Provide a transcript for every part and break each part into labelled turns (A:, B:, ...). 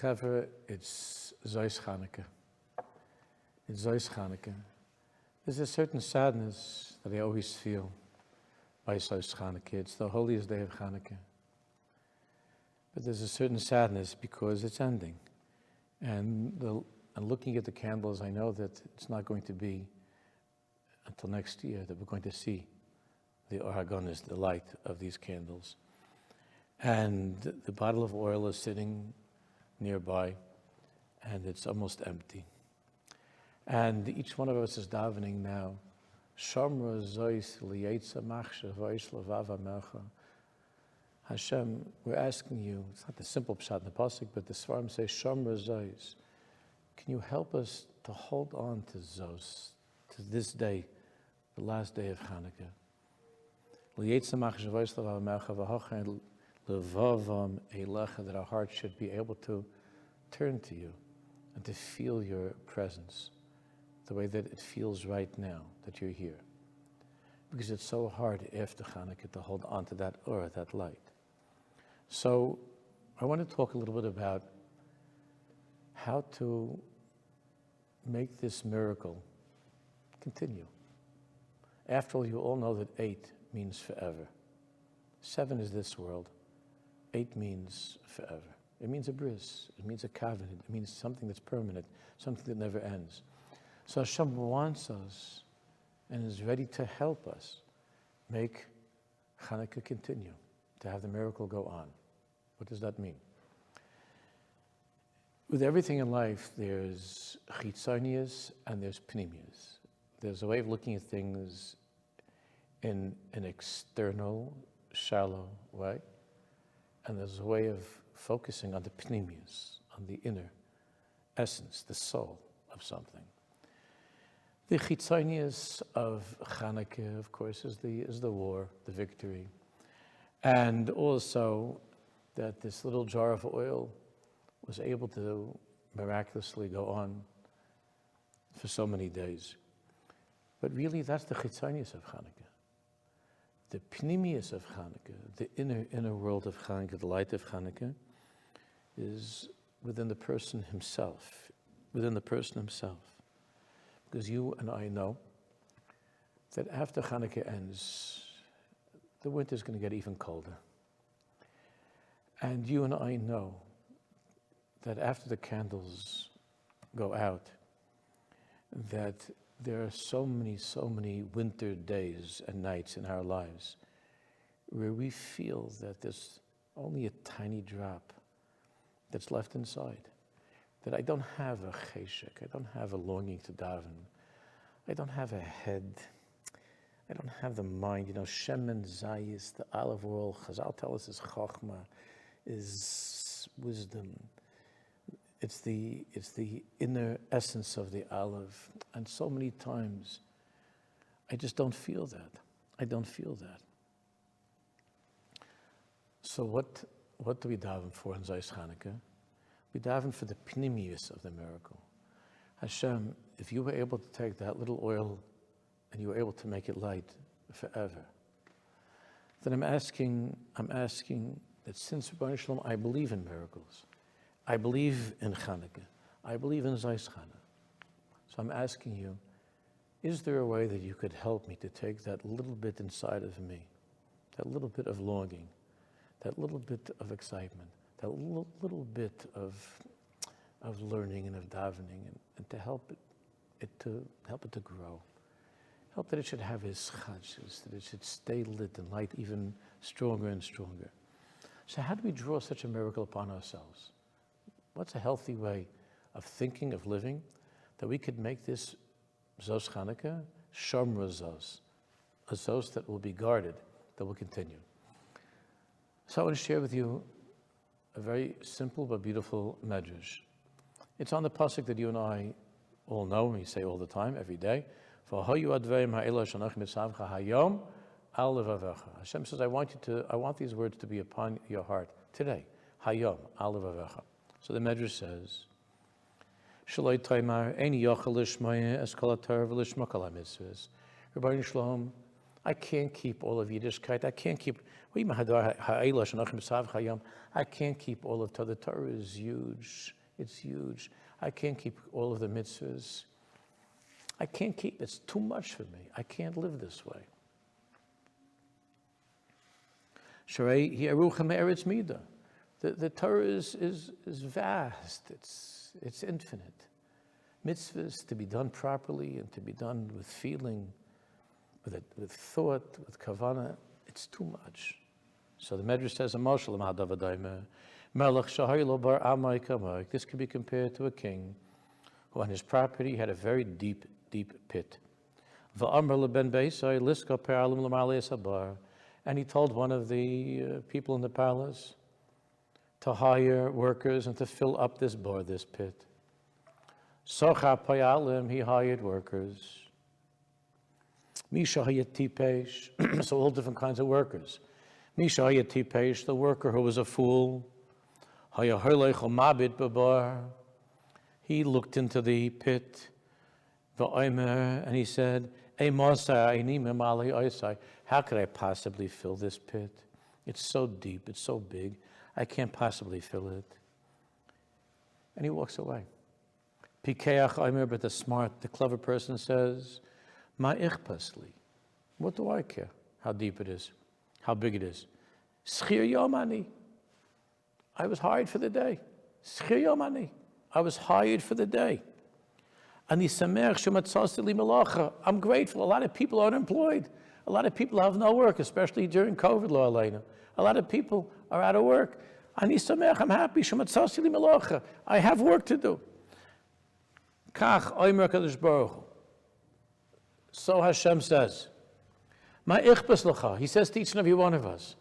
A: Chaver, it's Zois Chanukah. It's Zois Chanukah. There's a certain sadness that I always feel by Zois Chanukah. It's the holiest day of Chanukah. But there's a certain sadness because it's ending. And looking at the candles, I know that it's not going to be until next year that we're going to see the Or HaGonis, the light of these candles. And the bottle of oil is sitting nearby, and it's almost empty. And each one of us is davening now. Shomra zois liyetza machshav voish levava melcha. Hashem, we're asking you, it's not the simple pshat in the pasuk, but the Svarim say, Shomra zois. Can you help us to hold on to Zos, to this day, the last day of Chanukah? Liyetza machshav voish levava melcha v'hochen levavam eilecha, that our hearts should be able to turn to you and to feel your presence the way that it feels right now that you're here. Because it's so hard after Chanukah to hold on to that Or, that light. So I want to talk a little bit about how to make this miracle continue. After all, you all know that 8 means forever. 7 is this world. 8 means forever. It means a bris. It means a covenant. It means something that's permanent, something that never ends. So Hashem wants us and is ready to help us make Chanukah continue, to have the miracle go on. What does that mean? With everything in life, there's chitzonius and there's pnimius. There's a way of looking at things in an external, shallow way, and there's a way of focusing on the pnimius, on the inner essence, the soul of something. The chitzonius of Chanukah, of course, is the war, the victory, and also that this little jar of oil was able to miraculously go on for so many days. But really, that's the chitzonius of Chanukah. The pnimius of Chanukah, the inner world of Chanukah, the light of Chanukah, is within the person himself, Because you and I know that after Chanukah ends, the winter's going to get even colder. And you and I know that after the candles go out, that there are so many winter days and nights in our lives where we feel that there's only a tiny drop that's left inside. That I don't have a cheshek, I don't have a longing to daven, I don't have a head, I don't have the mind. You know, Shemen Zayis, the olive oil, Chazal tell us is chokhmah, is wisdom. It's the inner essence of the olive. And so many times, I just don't feel that. I don't feel that. So what do we daven for in Zois Chanukah? We daven for the pnimius of the miracle. Hashem, if you were able to take that little oil and you were able to make it light forever, then I'm asking that since Rebbeinu Shalom, I believe in miracles. I believe in Chanukah. I believe in Zois Chanukah. So I'm asking you, is there a way that you could help me to take that little bit inside of me, that little bit of longing, that little bit of excitement, that little bit of learning and of davening, and to help it to grow, help that it should have its chadshus, that it should stay lit and light even stronger and stronger. So how do we draw such a miracle upon ourselves? What's a healthy way of thinking, of living, that we could make this Zos Chanukah Shomra Zos, a Zos that will be guarded, that will continue? So I want to share with you a very simple but beautiful medrash. It's on the pasuk that you and I all know, we say all the time, every day. Hashem says, I want these words to be upon your heart today. Hayom al levavecha. So the medrash says, Shaloi Taimar Eini Yochel Lishmaya Es Kol HaTorah V'Lishma Kol HaMitzvos. Rebbeinu Shalom, I can't keep all of Yiddishkeit. I can't keep, I can't keep all of Torah. The Torah is huge. It's huge. I can't keep all of the mitzvahs. I can't keep, it's too much for me. I can't live this way. The Torah is vast. It's infinite. Mitzvahs to be done properly and to be done with feeling, with thought, with kavanah, it's too much. So the Medrash says, this can be compared to a king who on his property had a very deep, deep pit. And he told one of the people in the palace to hire workers and to fill up this bar, this pit. He hired workers. So all different kinds of workers. The worker who was a fool. He looked into the pit, and he said, how could I possibly fill this pit? It's so deep, it's so big, I can't possibly fill it. And he walks away. But the clever person says, Ma ichpasli. What do I care how deep it is, how big it is? Schir yomani. I was hired for the day. Schir yomani. I was hired for the day. I'm grateful. A lot of people are unemployed. A lot of people have no work, especially during COVID, lo aleinu. A lot of people are out of work. I'm happy. I have work to do. So Hashem says, Ma ichbas lecha. He says to each and every one of us,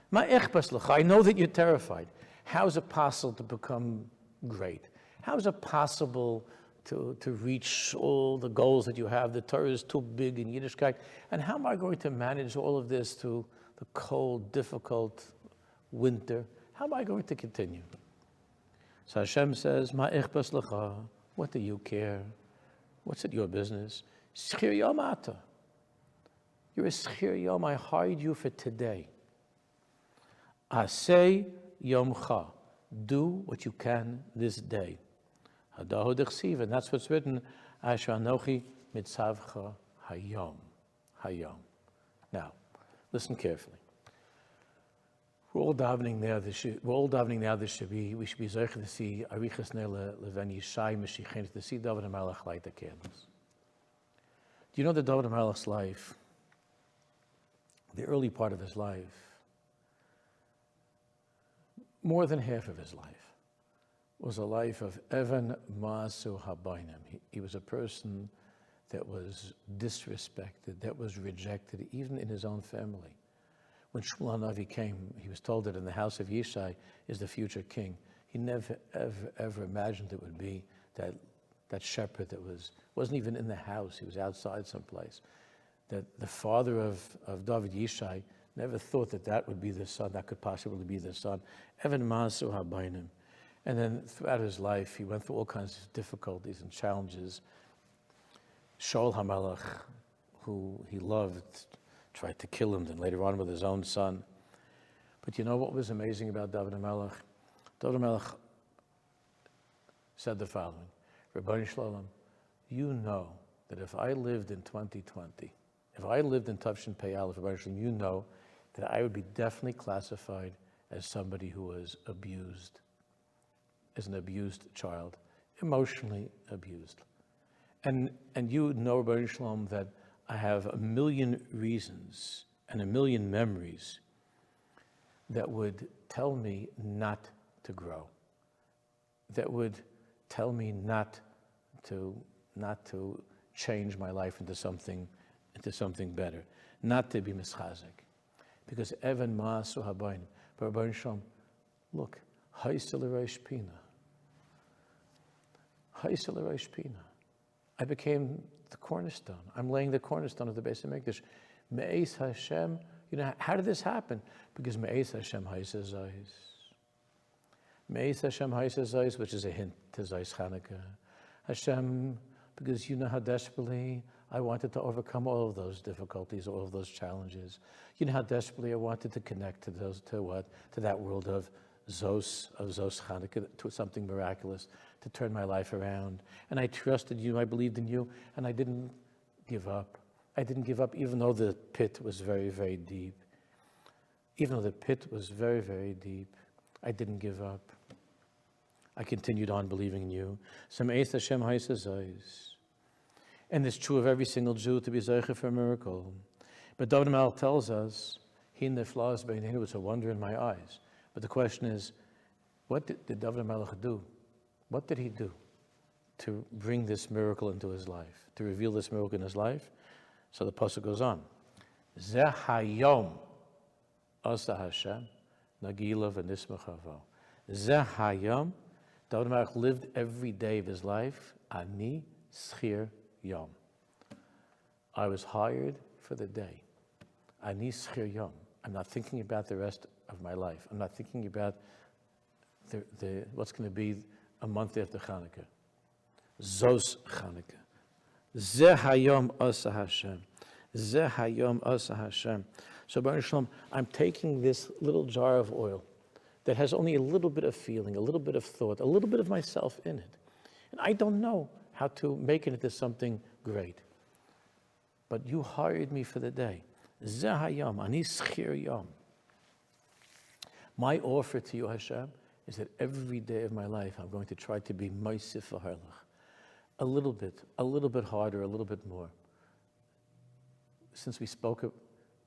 A: Ma ichbas lecha. I know that you're terrified. How is it possible to become great? How is it possible to reach all the goals that you have? The Torah is too big in Yiddishkeit. And how am I going to manage all of this through the cold, difficult winter? How am I going to continue? So Hashem says, Ma ichbas lecha. What do you care? What's it your business? Schir yom ata. You're a schir yom. I hired you for today. Asay yomcha. Do what you can this day. Hadahu dechsiv, and that's what's written. Asher anochi mitzavcha hayom. Hayom. Now, listen carefully. We're all davening now. This should be. We should be zeicher to see arichas nele leven yishai mashiach to see David HaMelech light the candles. Do you know that David HaMelech's life, the early part of his life, more than half of his life, was a life of Evan Masu Habayim. He was a person that was disrespected, that was rejected, even in his own family. When Shmuel HaNavi came, he was told that in the house of Yishai is the future king. He never, ever imagined it would be that shepherd that wasn't even in the house. He was outside someplace. That the father of David, Yishai, never thought that would be the son, that could possibly be the son. Evan Masu Habayim. And then throughout his life, he went through all kinds of difficulties and challenges. Shaul HaMelech, who he loved, tried to kill him, then later on with his own son. But you know what was amazing about David HaMelech? David HaMelech said the following, Rebbeinu Shalom, you know that if I lived in 2020, if I lived in Tavshin Pei Aleph, Rebbeinu Shalom, you know that I would be definitely classified as somebody who was abused, as an abused child, emotionally abused. And you know, Rebbeinu Shalom, that I have a million reasons and a million memories that would tell me not to grow, that would tell me not to change my life into something better, not to be mischazik. Because Evan Ma'asu Habayim, but Rebbeinu Shalom, look, Haisel Reish Pina. Haisel Reish Pina. I became the cornerstone. I'm laying the cornerstone of the Beis HaMikdash. Me'ez Hashem. You know, how did this happen? Because Me'ez Hashem Haisel Zayis. Me'ez Hashem Haisel Zayis, which is a hint to Zayis Chanukah. Hashem, because you know how desperately I wanted to overcome all of those difficulties, all of those challenges. You know how desperately I wanted to connect to those, to that world of Zos Chanukah, to something miraculous, to turn my life around. And I trusted you, I believed in you, and I didn't give up. I didn't give up even though the pit was very, very deep. Even though the pit was very, very deep, I didn't give up. I continued on believing in you. And it's true of every single Jew to be zeicha for a miracle. But David Melech tells us, "Hin neflas b'einenu," it's a wonder in my eyes. But the question is, what did David Melech do? What did he do to bring this miracle into his life, to reveal this miracle in his life? So the pasuk goes on. Zeh hayom asa Hashem nagila v'nismachavo. Zeh hayom, David Melech lived every day of his life. Ani schir yom. I was hired for the day. Ani schir yom. I'm not thinking about the rest of my life. I'm not thinking about what's going to be a month after Chanukah. Zos Chanukah. Zeh hayom asa Hashem. Zeh hayom asa Hashem. So, Baruch Shalom, I'm taking this little jar of oil that has only a little bit of feeling, a little bit of thought, a little bit of myself in it. And I don't know how to make it into something great. But you hired me for the day. Zeh hayom, ani schir yom. My offer to you, Hashem, is that every day of my life I'm going to try to be moisif v'harlach. A little bit harder, a little bit more. Since we spoke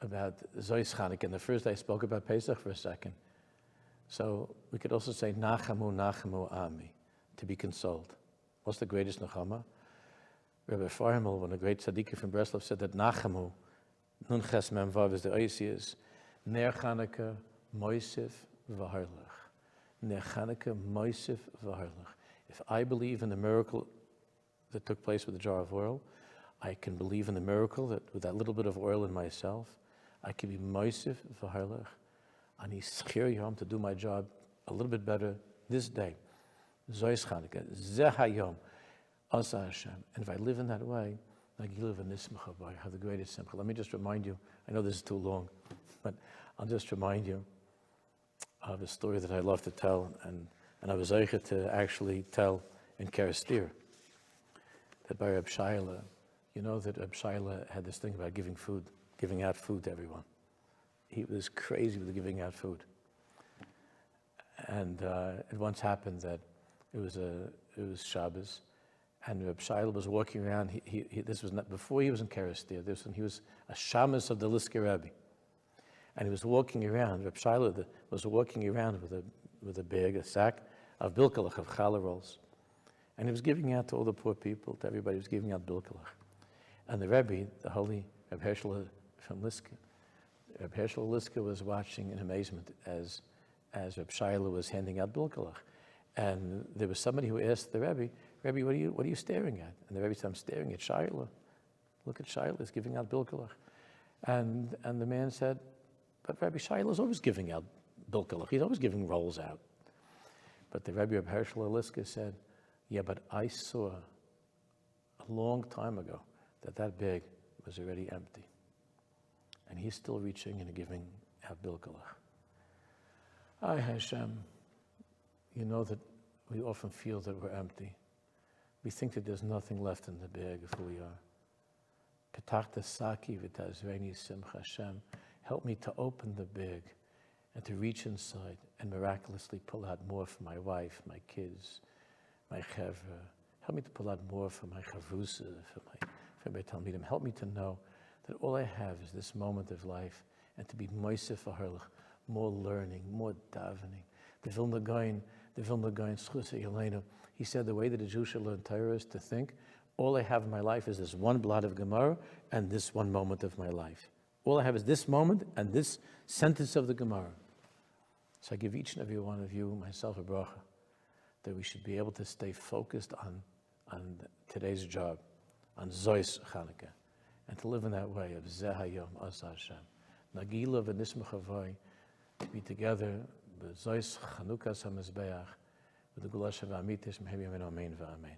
A: about Zois Chanukah, and the first day I spoke about Pesach for a second. So we could also say, Nachamu, Nachamu, Ami, to be consoled. What's the greatest Nachama? Rabbi Farmel, one of the great tzaddikim from Breslov, said that Nachamu, Nun Ches Mem Vav is the Oisias, Ner Chanukah, Moisif, V'harlach. Ner Chanukah, Moisif, V'harlach. If I believe in the miracle that took place with the jar of oil, I can believe in the miracle that with that little bit of oil in myself, I can be Moisif, V'harlach. Ani schir yom, to do my job a little bit better this day. Zois Chanukah, Zeh hayom, asa Hashem. And if I live in that way, I have the greatest simcha. Let me just remind you, I know this is too long, but I'll just remind you of a story that I love to tell, and I was zeicha to actually tell in Kerestir, that by Reb Shaila, you know that Reb Shaila had this thing about giving out food to everyone. He was crazy with giving out food. And it once happened that it was Shabbos, and Reb Shaila was walking around. This was not before he was in Kerestir. This when he was a shamus of the Lisker Rebbe, and he was walking around. Reb Shaila was walking around with a bag, a sack of bilkalach, of challah rolls, and he was giving out to all the poor people. To everybody, he was giving out bilkalach. And the Rebbe, the holy Reb Hershel from Lisker, Reb Hershel Lisker was watching in amazement as Reb Shaila was handing out bilkalach. And there was somebody who asked the Rebbe, what are you staring at? And the Rebbe said, I'm staring at Shaila. Look at Shaila, he's giving out bilkalach. And the man said, but Rebbe Shaila is always giving out bilkalach. He's always giving rolls out. But the Rebbe of Hershel Lisker said, yeah, but I saw a long time ago that bag was already empty. And he's still reaching and giving out bilkalach. Ay Hashem, you know that we often feel that we're empty. We think that there's nothing left in the bag of who we are. Petachta saki v'tazreini simcha Hashem. Help me to open the bag and to reach inside and miraculously pull out more for my wife, my kids, my chevra. Help me to pull out more for my chavrusa, for my talmidim. Help me to know that all I have is this moment of life, and to be moisef v'harlach, more learning, more davening. The Vilna Gaon, Schusa Yelena, he said the way that a Jew should learn Torah is to think, all I have in my life is this one blot of Gemara and this one moment of my life. All I have is this moment and this sentence of the Gemara. So I give each and every one of you, myself, a bracha, that we should be able to stay focused on today's job, on Zois Chanukah, and to live in that way of Zeh hayom asa Hashem. Nagila v'nismachavai, to be together, Zois Chanukah samizbeach, with the Gulash of Amitis, Mehem Yamin Amen v'Amen.